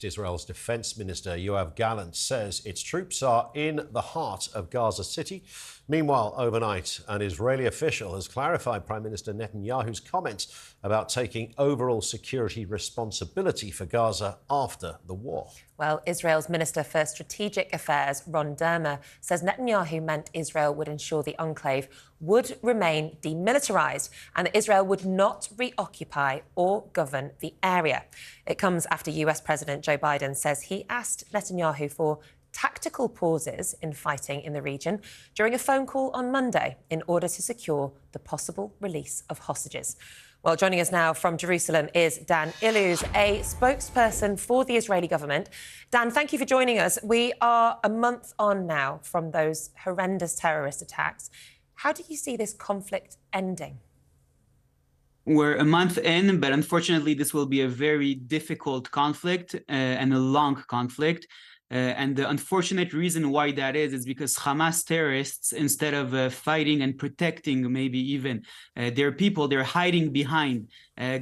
Israel's Defense Minister Yoav Gallant says its troops are in the heart of Gaza City. Meanwhile, overnight, an Israeli official has clarified Prime Minister Netanyahu's comments about taking overall security responsibility for Gaza after the war. Well, Israel's Minister for Strategic Affairs, Ron Dermer, says Netanyahu meant Israel would ensure the enclave would remain demilitarised and that Israel would not reoccupy or govern the area. It comes after US President Joe Biden says he asked Netanyahu for tactical pauses in fighting in the region during a phone call on Monday in order to secure the possible release of hostages. Well, joining us now from Jerusalem is Dan Illouz, a spokesperson for the Israeli government. Dan, thank you for joining us. We are a month on now from those horrendous terrorist attacks. How do you see this conflict ending? We're a month in, but unfortunately, this will be a very difficult conflict and a long conflict. And the unfortunate reason why that is because Hamas terrorists, instead of fighting and protecting maybe even their people, they're hiding behind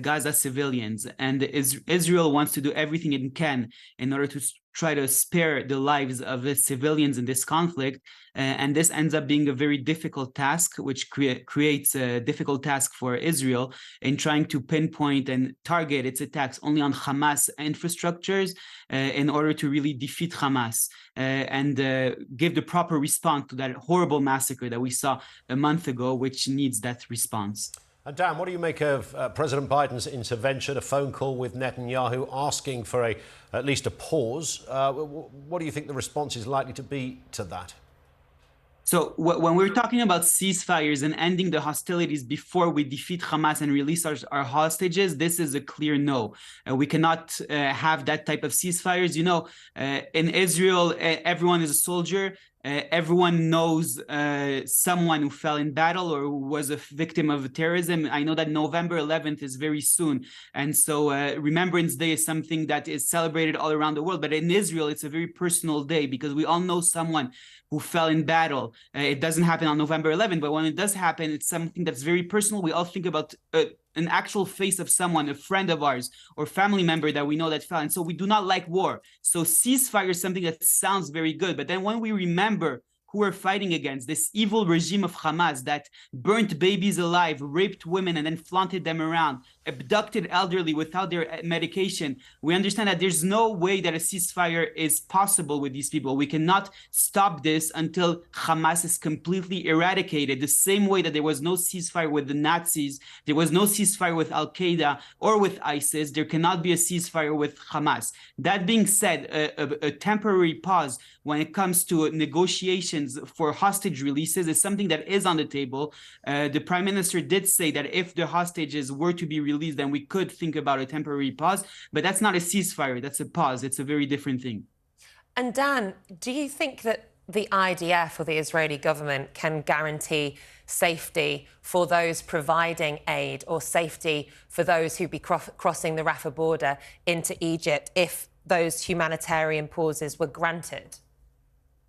Gaza civilians. And Israel wants to do everything it can in order to try to spare the lives of the civilians in this conflict. And this ends up being a very difficult task, which creates a difficult task for Israel in trying to pinpoint and target its attacks only on Hamas infrastructures in order to really defeat Hamas and give the proper response to that horrible massacre that we saw a month ago, which needs that response. And Dan, what do you make of President Biden's intervention, a phone call with Netanyahu asking for at least a pause? What do you think the response is likely to be to that? So when we're talking about ceasefires and ending the hostilities before we defeat Hamas and release our hostages, this is a clear no. We cannot have that type of ceasefires. You know, in Israel, everyone is a soldier. Everyone knows someone who fell in battle or who was a victim of terrorism. I know that November 11th is very soon. And so Remembrance Day is something that is celebrated all around the world. But in Israel, it's a very personal day because we all know someone who fell in battle. It doesn't happen on November 11th, but when it does happen, it's something that's very personal. We all think about an actual face of someone, a friend of ours or family member that we know that fell. And so we do not like war. So ceasefire is something that sounds very good. But then when we remember who we're fighting against, this evil regime of Hamas that burnt babies alive, raped women, and then flaunted them around, abducted elderly without their medication, we understand that there's no way that a ceasefire is possible with these people. We cannot stop this until Hamas is completely eradicated. The same way that there was no ceasefire with the Nazis, there was no ceasefire with Al-Qaeda or with ISIS, there cannot be a ceasefire with Hamas. That being said, a temporary pause when it comes to negotiations for hostage releases is something that is on the table. The Prime Minister did say that if the hostages were to be released, then we could think about a temporary pause. But that's not a ceasefire. That's a pause. It's a very different thing. And Dan, do you think that the IDF or the Israeli government can guarantee safety for those providing aid or safety for those who be crossing the Rafah border into Egypt if those humanitarian pauses were granted?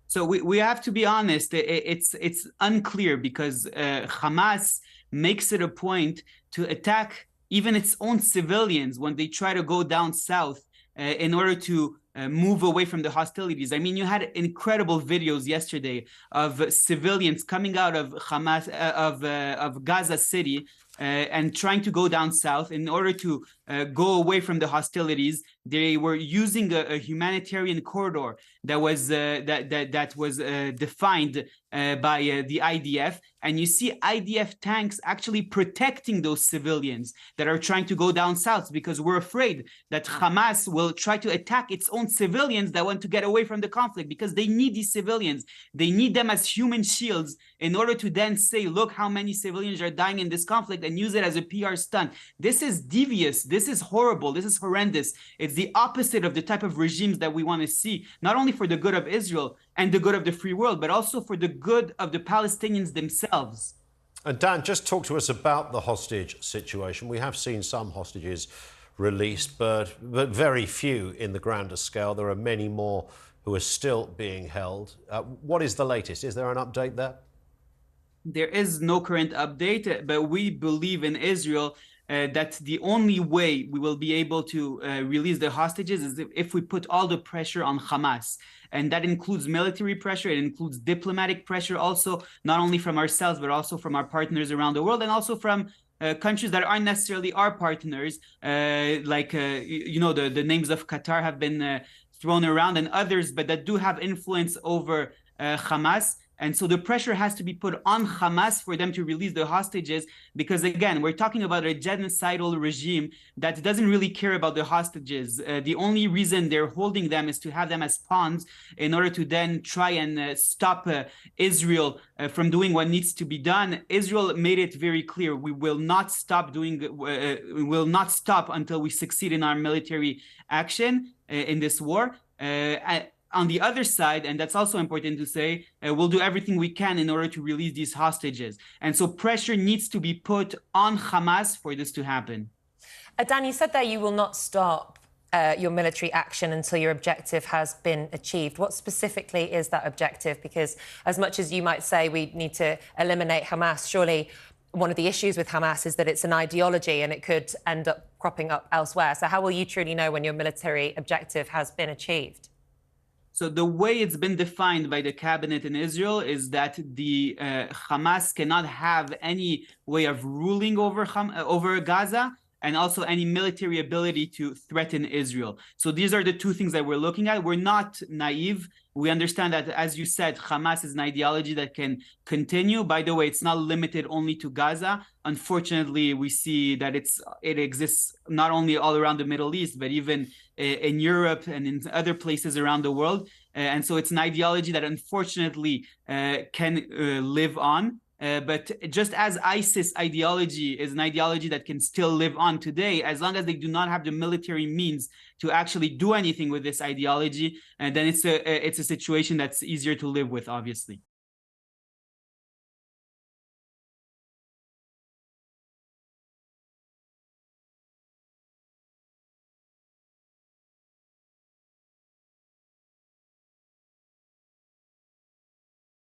So we have to be honest, it's unclear because Hamas makes it a point to attack even its own civilians when they try to go down south in order to move away from the hostilities. I mean, you had incredible videos yesterday of civilians coming out of Hamas, of Gaza City and trying to go down south in order to go away from the hostilities. They were using a humanitarian corridor that was defined by the IDF, and you see IDF tanks actually protecting those civilians that are trying to go down south because we're afraid that Hamas will try to attack its own civilians that want to get away from the conflict because they need these civilians. They need them as human shields in order to then say, look how many civilians are dying in this conflict and use it as a PR stunt. This is devious. This is horrible. This is horrendous. It's the opposite of the type of regimes that we want to see, not only for the good of Israel and the good of the free world, but also for the good of the Palestinians themselves. And Dan, just talk to us about the hostage situation. We have seen some hostages released, but very few in the grander scale. There are many more who are still being held. What is the latest? Is there an update there? There is no current update, but we believe in Israel that the only way we will be able to release the hostages is if we put all the pressure on Hamas. And that includes military pressure, it includes diplomatic pressure also, not only from ourselves, but also from our partners around the world, and also from countries that aren't necessarily our partners, the names of Qatar have been thrown around and others, but that do have influence over Hamas. And so the pressure has to be put on Hamas for them to release the hostages, because again, we're talking about a genocidal regime that doesn't really care about the hostages. The only reason they're holding them is to have them as pawns in order to then try and stop Israel from doing what needs to be done. Israel made it very clear: we will not stop we will not stop until we succeed in our military action in this war. On the other side, and that's also important to say, we'll do everything we can in order to release these hostages. And so pressure needs to be put on Hamas for this to happen. Dan, you said that you will not stop your military action until your objective has been achieved. What specifically is that objective? Because as much as you might say we need to eliminate Hamas, surely one of the issues with Hamas is that it's an ideology and it could end up cropping up elsewhere. So how will you truly know when your military objective has been achieved? So the way it's been defined by the cabinet in Israel is that the Hamas cannot have any way of ruling over Gaza, and also any military ability to threaten Israel. So these are the two things that we're looking at. We're not naive. We understand that, as you said, Hamas is an ideology that can continue. By the way, it's not limited only to Gaza. Unfortunately, we see that it exists not only all around the Middle East, but even in Europe and in other places around the world. And so it's an ideology that unfortunately can live on. But just as ISIS ideology is an ideology that can still live on today, as long as they do not have the military means to actually do anything with this ideology, and then it's a situation that's easier to live with, obviously.